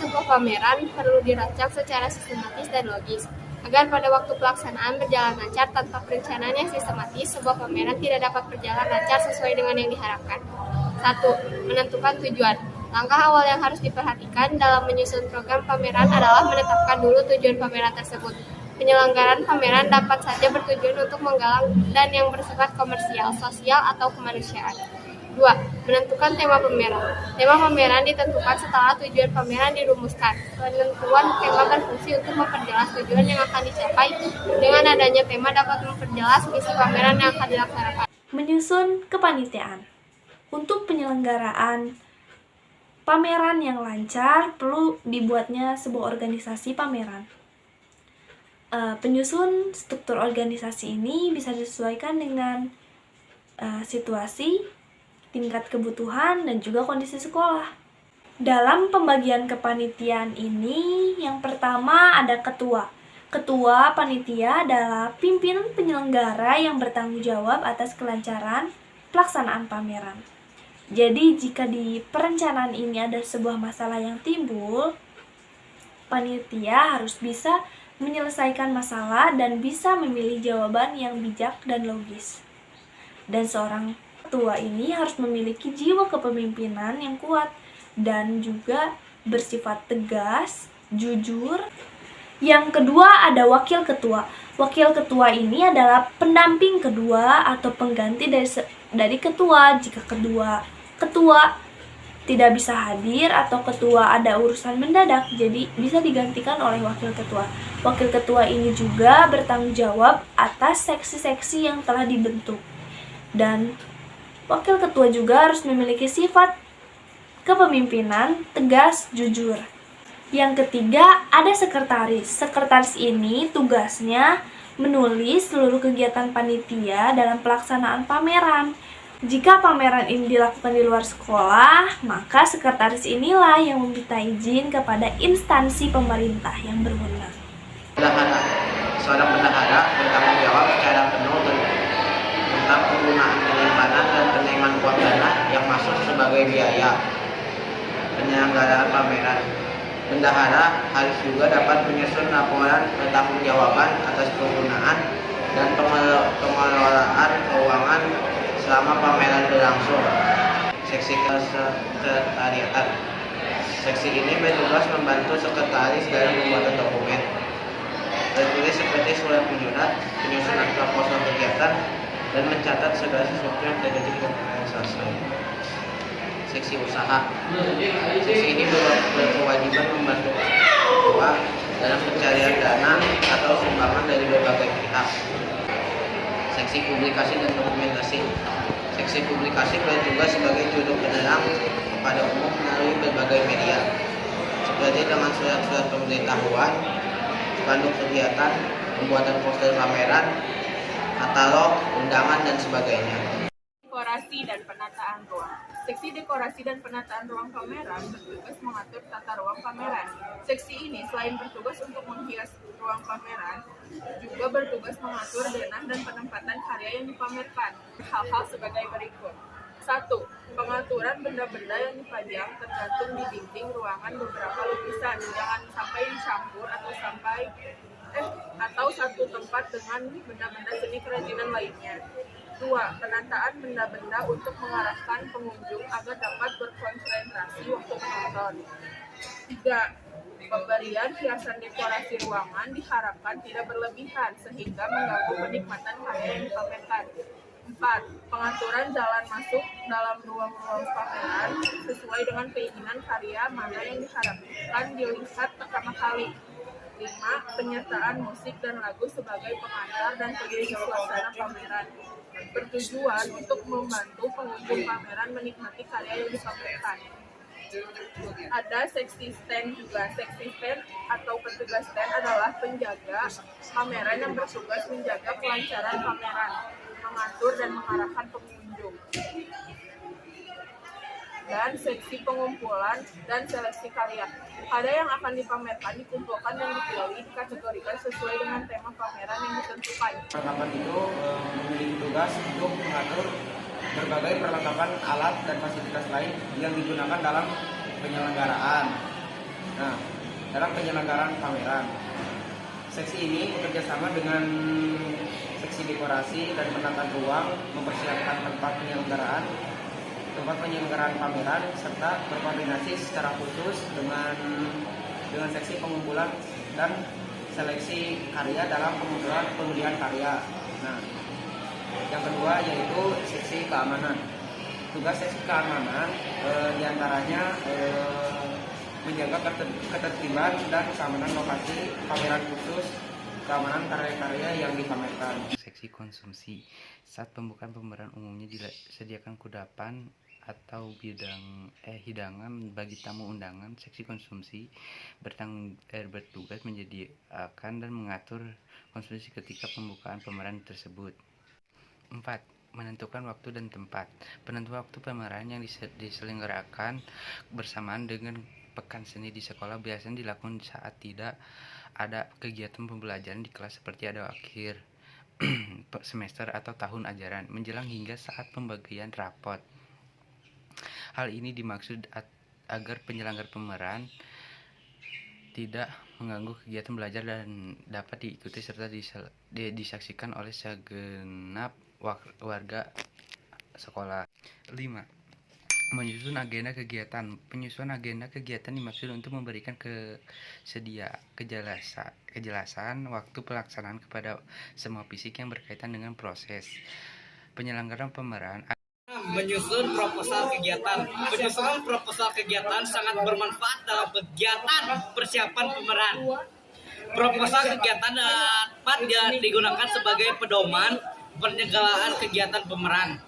sebuah pameran perlu dirancang secara sistematis dan logis, agar pada waktu pelaksanaan berjalan lancar. Tanpa perencanaan yang sistematis, sebuah pameran tidak dapat berjalan lancar sesuai dengan yang diharapkan. 1. Menentukan tujuan. Langkah awal yang harus diperhatikan dalam menyusun program pameran adalah menetapkan dulu tujuan pameran tersebut. Penyelenggaraan pameran dapat saja bertujuan untuk menggalang dan yang bersifat komersial, sosial, atau kemanusiaan. 2. Menentukan tema pameran. Tema pameran ditentukan setelah tujuan pameran dirumuskan. Penentuan tema berfungsi untuk memperjelas tujuan yang akan dicapai. Dengan adanya tema dapat memperjelas misi pameran yang akan dilaksanakan. Menyusun kepanitiaan. Untuk penyelenggaraan pameran yang lancar, perlu dibuatnya sebuah organisasi pameran. Penyusun struktur organisasi ini bisa disesuaikan dengan situasi, tingkat kebutuhan, dan juga kondisi sekolah. Dalam pembagian kepanitiaan ini, yang pertama ada ketua. Ketua panitia adalah pimpinan penyelenggara yang bertanggung jawab atas kelancaran pelaksanaan pameran. Jadi, jika di perencanaan ini ada sebuah masalah yang timbul, panitia harus bisa menyelesaikan masalah dan bisa memilih jawaban yang bijak dan logis. Dan seorang ketua ini harus memiliki jiwa kepemimpinan yang kuat dan juga bersifat tegas, jujur. Yang kedua ada wakil ketua. Wakil ketua ini adalah pendamping kedua atau pengganti dari ketua jika ketua tidak bisa hadir atau ketua ada urusan mendadak, jadi bisa digantikan oleh wakil ketua. Wakil ketua ini juga bertanggung jawab atas seksi-seksi yang telah dibentuk. Dan wakil ketua juga harus memiliki sifat kepemimpinan, tegas, jujur. Yang ketiga, ada sekretaris. Sekretaris ini tugasnya menulis seluruh kegiatan panitia dalam pelaksanaan pameran. Jika pameran ini dilakukan di luar sekolah, maka sekretaris inilah yang meminta izin kepada instansi pemerintah yang berwenang. Bendahara. Seorang bendahara bertanggung jawab secara penuh tentang penggunaan penyimpanan dan penerimaan uang dana yang masuk sebagai biaya penyelenggaraan pameran. Bendahara harus juga dapat menyusun laporan pertanggungjawaban atas penggunaan dan pengelolaan keuangan selama pameran berlangsung. Seksi kesekretariatan. Seksi ini bertugas membantu sekretaris dalam pembuatan dokumen, tertulis seperti surat kunjungan, penyusunan proposal kegiatan, dan mencatat segala sesuatu yang terjadi di pameran selesai. Seksi usaha. Seksi ini berkewajiban membantu ketua dalam pencarian dana atau sumbangan dari berbagai pihak. Seksi publikasi dan dokumentasi. Seksi publikasi bertugas sebagai juru penerang kepada umum melalui berbagai media, seperti dengan surat-surat pemberitahuan, spanduk kegiatan, pembuatan poster pameran, katalog, undangan, dan sebagainya. Dekorasi dan penataan ruang. Seksi dekorasi dan penataan ruang pameran bertugas mengatur tata ruang pameran. Seksi ini selain bertugas untuk menghias ruang pameran, juga bertugas mengatur denah dan penempatan karya yang dipamerkan. Hal-hal sebagai berikut. 1. Pengaturan benda-benda yang dipajang tergantung di dinding ruangan beberapa lukisan. Jangan sampai dicampur atau satu tempat dengan benda-benda seni kerajinan lainnya. 2. Penataan benda-benda untuk mengarahkan pengunjung agar dapat berkonsentrasi waktu menonton. 3. Pemberian hiasan dekorasi ruangan diharapkan tidak berlebihan sehingga mengganggu penikmatan karya yang dipamerkan. 4. Pengaturan jalan masuk dalam ruang-ruang pameran sesuai dengan keinginan karya mana yang diharapkan dilihat pertama kali. 5. Penyertaan musik dan lagu sebagai pengantar dan pengisi suasana pameran, bertujuan untuk membantu pengunjung pameran menikmati karya yang dipamerkan. Ada seksi stand juga. Seksi stand atau petugas stand adalah penjaga pameran yang bertugas menjaga kelancaran pameran, mengatur dan mengarahkan pengunjung. Dan seksi pengumpulan dan seleksi karya. Karya yang akan dipamerkan dikumpulkan dan dipilih dikategorikan sesuai dengan tema pameran yang ditentukan. Perlengkapan itu memiliki tugas untuk mengatur berbagai perlengkapan alat dan fasilitas lain yang digunakan dalam penyelenggaraan. Nah, dalam penyelenggaraan pameran, seksi ini bekerjasama dengan seksi dekorasi dan penataan ruang, mempersiapkan tempat penyelenggaraan pameran, serta berkoordinasi secara khusus dengan seksi pengumpulan dan seleksi karya dalam pemilihan karya. Nah, yang kedua yaitu seksi keamanan. Tugas seksi keamanan diantaranya menjaga ketertiban dan keamanan lokasi pameran, khusus keamanan karya-karya yang dipamerkan. Seksi konsumsi. Saat pembukaan pameran umumnya disediakan kudapan atau hidangan bagi tamu undangan. Seksi konsumsi bertugas menyediakan dan mengatur konsumsi ketika pembukaan pameran tersebut. 4. Menentukan waktu dan tempat. Penentuan waktu pameran yang diselenggarakan bersamaan dengan pekan seni di sekolah biasanya dilakukan saat tidak ada kegiatan pembelajaran di kelas, seperti ada akhir semester atau tahun ajaran, menjelang hingga saat pembagian rapot. Hal ini dimaksud agar penyelenggara pameran tidak mengganggu kegiatan belajar dan dapat diikuti serta disaksikan oleh segenap warga sekolah. 5. Menyusun agenda kegiatan. Penyusunan agenda kegiatan dimaksud untuk memberikan kejelasan waktu pelaksanaan kepada semua pihak yang berkaitan dengan proses penyelenggaraan pameran. Menyusun proposal kegiatan. Penyusunan proposal kegiatan sangat bermanfaat dalam kegiatan persiapan pameran. Proposal kegiatan dapat digunakan sebagai pedoman penyelenggaraan kegiatan pameran.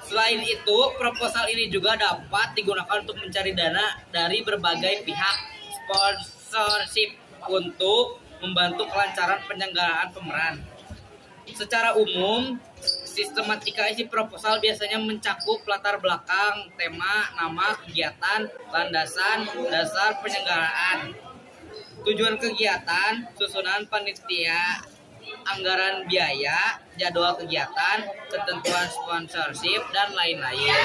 Selain itu, proposal ini juga dapat digunakan untuk mencari dana dari berbagai pihak sponsorship untuk membantu kelancaran penyelenggaraan pameran. Secara umum, sistematika isi proposal biasanya mencakup latar belakang, tema, nama, kegiatan, landasan, dasar penyelenggaraan, tujuan kegiatan, susunan panitia, anggaran biaya, jadwal kegiatan, ketentuan sponsorship, dan lain-lain.